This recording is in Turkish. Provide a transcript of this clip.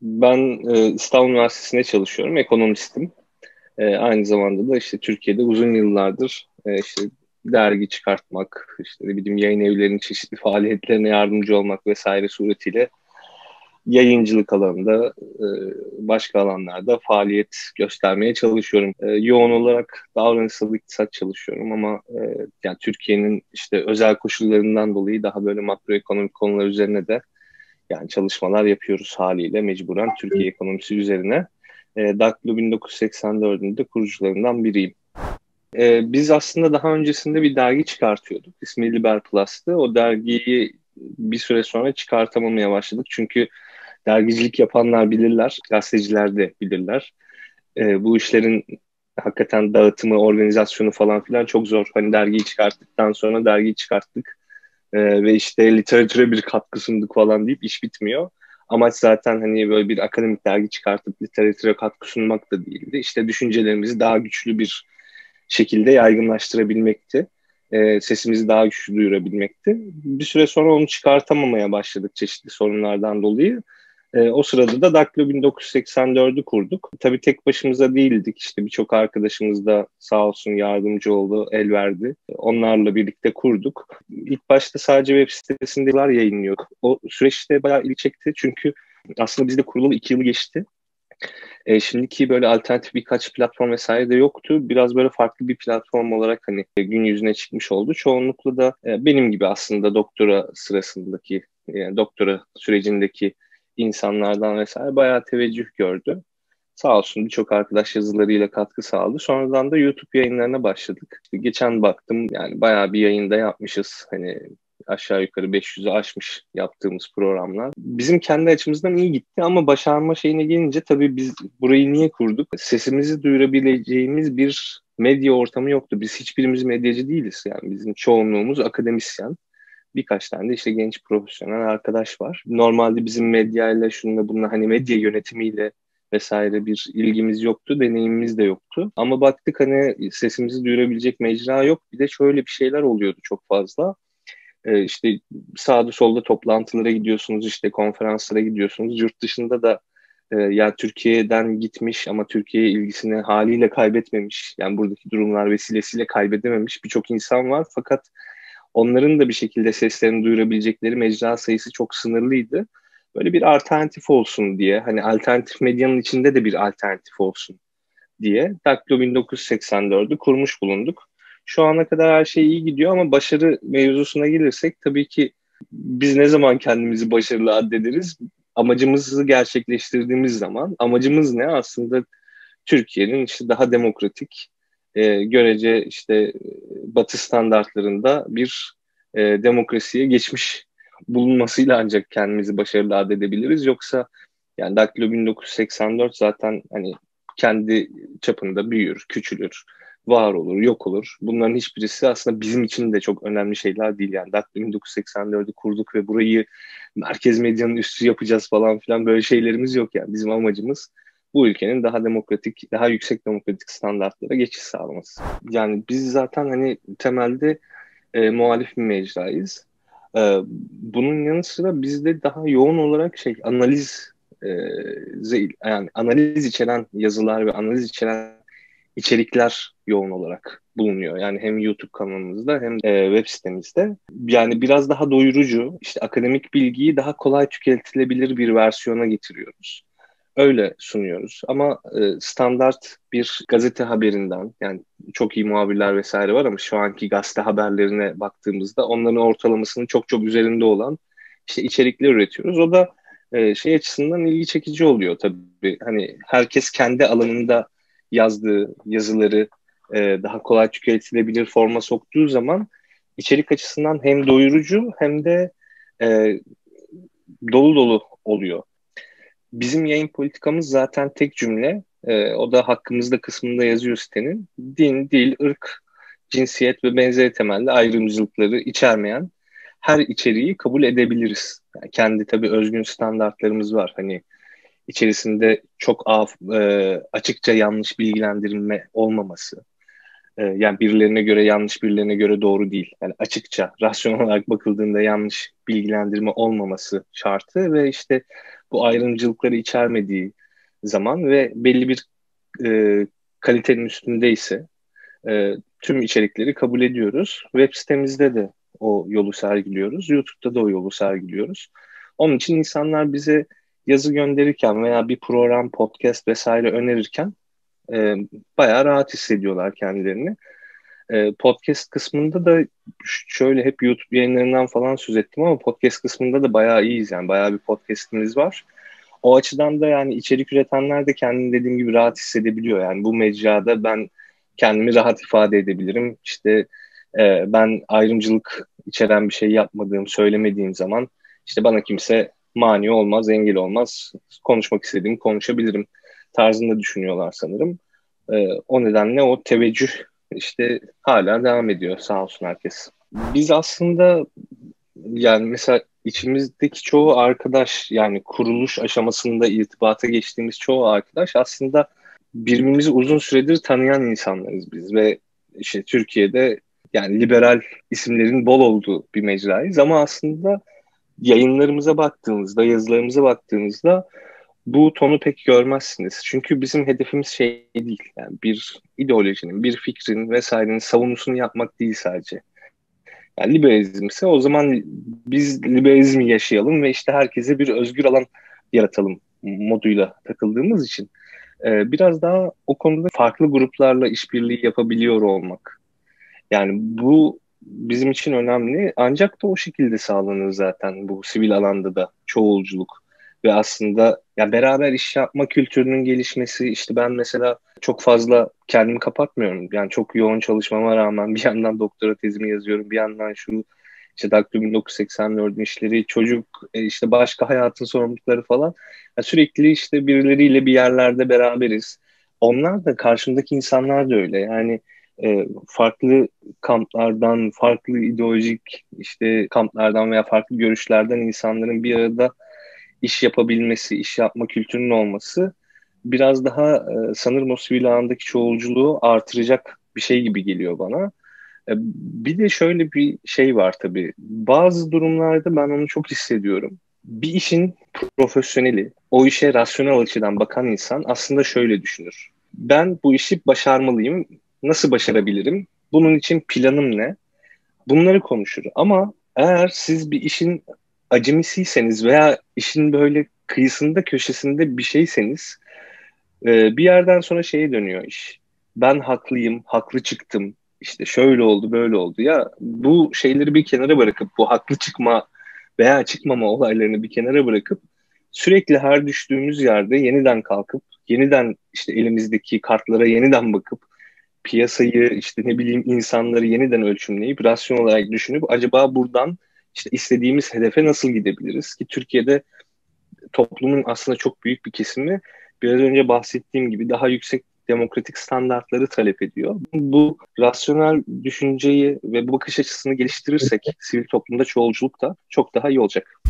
Ben İstanbul Üniversitesi'nde çalışıyorum, ekonomistim. Aynı zamanda da işte Türkiye'de uzun yıllardır işte dergi çıkartmak, işte ne bileyim yayın evlerinin çeşitli faaliyetlerine yardımcı olmak vesaire suretiyle yayıncılık alanında, başka alanlarda faaliyet göstermeye çalışıyorum. Yoğun olarak davranışsal iktisat çalışıyorum ama yani Türkiye'nin işte özel koşullarından dolayı daha böyle makroekonomik konular üzerine de yani çalışmalar yapıyoruz haliyle mecburen Türkiye ekonomisi üzerine. Daktilo 1984'ün de kurucularından biriyim. Biz aslında daha öncesinde bir dergi çıkartıyorduk. İsmi Liber Plus'tı. O dergiyi bir süre sonra çıkartamamaya başladık. Çünkü dergicilik yapanlar bilirler, gazeteciler de bilirler. Bu işlerin hakikaten dağıtımı, organizasyonu falan filan çok zor. Hani dergiyi çıkarttıktan sonra dergiyi çıkarttık. Ve işte literatüre bir katkı sunduk falan deyip iş bitmiyor. Amaç zaten hani böyle bir akademik dergi çıkartıp literatüre katkı sunmak da değildi. İşte düşüncelerimizi daha güçlü bir şekilde yaygınlaştırabilmekti. Sesimizi daha güçlü duyurabilmekti. Bir süre sonra onu çıkartamamaya başladık çeşitli sorunlardan dolayı. O sırada da Daktilo 1984'ü kurduk. Tabii tek başımıza değildik. İşte birçok arkadaşımız da sağ olsun yardımcı oldu, el verdi. Onlarla birlikte kurduk. İlk başta sadece web sitesinde yayınlıyorduk. O süreçte bayağı ilgi çekti çünkü aslında bizde kurulalı 2 yıl geçti. Şimdiki böyle alternatif birkaç platform vesaire de yoktu. Biraz böyle farklı bir platform olarak hani gün yüzüne çıkmış oldu. Çoğunlukla da benim gibi aslında doktora sırasındaki, yani doktora sürecindeki insanlardan vesaire bayağı teveccüh gördü. Sağ olsun birçok arkadaş yazılarıyla katkı sağladı. Sonradan da YouTube yayınlarına başladık. İşte geçen baktım yani bayağı bir yayında yapmışız. Hani aşağı yukarı 500'ü aşmış yaptığımız programlar. Bizim kendi açımızdan iyi gitti ama başarma şeyine gelince tabii biz burayı niye kurduk? Sesimizi duyurabileceğimiz bir medya ortamı yoktu. Biz hiçbirimiz medyacı değiliz. Yani bizim çoğunluğumuz akademisyen. Birkaç tane de işte genç profesyonel arkadaş var. Normalde bizim medyayla şununla bununla hani medya yönetimiyle vesaire bir ilgimiz yoktu, deneyimimiz de yoktu. Ama baktık hani sesimizi duyurabilecek mecra yok. Bir de şöyle bir şeyler oluyordu çok fazla. İşte sağda solda toplantılara gidiyorsunuz, işte konferanslara gidiyorsunuz. Yurt dışında da ya Türkiye'den gitmiş ama Türkiye'ye ilgisini haliyle kaybetmemiş. Yani buradaki durumlar vesilesiyle kaybedememiş birçok insan var. Fakat onların da bir şekilde seslerini duyurabilecekleri mecra sayısı çok sınırlıydı. Böyle bir alternatif olsun diye, hani alternatif medyanın içinde de bir alternatif olsun diye Daktilo 1984'ü kurmuş bulunduk. Şu ana kadar her şey iyi gidiyor ama başarı mevzusuna gelirsek tabii ki biz ne zaman kendimizi başarılı addederiz? Amacımızı gerçekleştirdiğimiz zaman. Amacımız ne? Aslında Türkiye'nin işte daha demokratik, görece işte Batı standartlarında bir demokrasiye geçmiş bulunmasıyla ancak kendimizi başarılı adedebiliriz. Yoksa yani Daktilo 1984 zaten hani kendi çapında büyür, küçülür, var olur, yok olur. Bunların hiçbirisi aslında bizim için de çok önemli şeyler değil. Yani Daktilo 1984'ü kurduk ve burayı merkez medyanın üstü yapacağız falan filan böyle şeylerimiz yok yani. Bizim amacımız bu ülkenin daha demokratik, daha yüksek demokratik standartlara geçiş sağlaması. Yani biz zaten hani temelde muhalif bir mecrayız. Bunun yanı sıra bizde daha yoğun olarak şey analiz yani analiz içeren yazılar ve analiz içeren içerikler yoğun olarak bulunuyor. Yani hem YouTube kanalımızda hem web sitemizde. Yani biraz daha doyurucu, işte akademik bilgiyi daha kolay tüketilebilir bir versiyona getiriyoruz. Öyle sunuyoruz. Ama standart bir gazete haberinden yani çok iyi muhabirler vesaire var ama şu anki gazete haberlerine baktığımızda onların ortalamasının çok çok üzerinde olan işte içerikler üretiyoruz. O da şey açısından ilgi çekici oluyor tabii. Hani herkes kendi alanında yazdığı yazıları daha kolay tüketilebilir forma soktuğu zaman içerik açısından hem doyurucu hem de e, dolu dolu oluyor. Bizim yayın politikamız zaten tek cümle. O da hakkımızda kısmında yazıyor sitenin. Din, dil, ırk, cinsiyet ve benzeri temelli ayrımcılıkları içermeyen her içeriği kabul edebiliriz. Yani kendi tabii özgün standartlarımız var. Hani içerisinde çok açıkça yanlış bilgilendirilme olmaması. Yani birilerine göre yanlış, birilerine göre doğru değil. Yani açıkça, rasyonel olarak bakıldığında yanlış bilgilendirme olmaması şartı ve işte bu ayrımcılıkları içermediği zaman ve belli bir kalitenin üstündeyse tüm içerikleri kabul ediyoruz. Web sitemizde de o yolu sergiliyoruz. YouTube'da da o yolu sergiliyoruz. Onun için insanlar bize yazı gönderirken veya bir program, podcast vesaire önerirken bayağı rahat hissediyorlar kendilerini. Podcast kısmında da şöyle hep YouTube yayınlarından falan söz ettim ama podcast kısmında da bayağı iyiyiz yani. Bayağı bir podcastimiz var. O açıdan da yani içerik üretenler de kendini dediğim gibi rahat hissedebiliyor. Yani bu mecrada ben kendimi rahat ifade edebilirim. İşte ben ayrımcılık içeren bir şey yapmadığım, söylemediğim zaman işte bana kimse mani olmaz, engel olmaz. Konuşmak istediğimi konuşabilirim tarzında düşünüyorlar sanırım. O nedenle o teveccüh işte hala devam ediyor sağ olsun herkes. Biz aslında yani mesela içimizdeki çoğu arkadaş yani kuruluş aşamasında irtibata geçtiğimiz çoğu arkadaş aslında birbirimizi uzun süredir tanıyan insanlarız biz ve işte Türkiye'de yani liberal isimlerin bol olduğu bir mecrayız ama aslında yayınlarımıza baktığınızda, yazılarımıza baktığınızda bu tonu pek görmezsiniz. Çünkü bizim hedefimiz şey değil. Yani bir ideolojinin, bir fikrin vesairenin savunusunu yapmak değil sadece. Yani liberalizm ise o zaman biz liberalizmi yaşayalım ve işte herkese bir özgür alan yaratalım moduyla takıldığımız için biraz daha o konuda farklı gruplarla işbirliği yapabiliyor olmak. Yani bu bizim için önemli. Ancak da o şekilde sağlanır zaten bu sivil alanda da çoğulculuk ve aslında ya beraber iş yapma kültürünün gelişmesi. İşte ben mesela çok fazla kendimi kapatmıyorum. Yani çok yoğun çalışmama rağmen bir yandan doktora tezimi yazıyorum, bir yandan şu işte Daktilo 1984'ün işleri, çocuk, işte başka hayatın sorumlulukları falan. Ya sürekli işte birileriyle bir yerlerde beraberiz. Onlar da karşımdaki insanlar da öyle. Yani farklı kamplardan, farklı ideolojik işte kamplardan veya farklı görüşlerden insanların bir arada iş yapabilmesi, iş yapma kültürünün olması biraz daha sanırım o sivil alandaki çoğulculuğu artıracak bir şey gibi geliyor bana. Bir de şöyle bir şey var tabii. Bazı durumlarda ben onu çok hissediyorum. Bir işin profesyoneli, o işe rasyonel açıdan bakan insan aslında şöyle düşünür. Ben bu işi başarmalıyım. Nasıl başarabilirim? Bunun için planım ne? Bunları konuşur. Ama eğer siz bir işin acemisiyseniz veya işin böyle kıyısında köşesinde bir şeyseniz bir yerden sonra şeye dönüyor iş. Ben haklıyım, haklı çıktım. İşte şöyle oldu, böyle oldu. Ya bu şeyleri bir kenara bırakıp bu haklı çıkma veya çıkmama olaylarını bir kenara bırakıp sürekli her düştüğümüz yerde yeniden kalkıp yeniden işte elimizdeki kartlara yeniden bakıp piyasayı işte ne bileyim insanları yeniden ölçümleyip rasyonel olarak düşünüp acaba buradan işte istediğimiz hedefe nasıl gidebiliriz ki Türkiye'de toplumun aslında çok büyük bir kesimi biraz önce bahsettiğim gibi daha yüksek demokratik standartları talep ediyor. Bu rasyonel düşünceyi ve bu bakış açısını geliştirirsek sivil toplumda çoğulculuk da çok daha iyi olacak.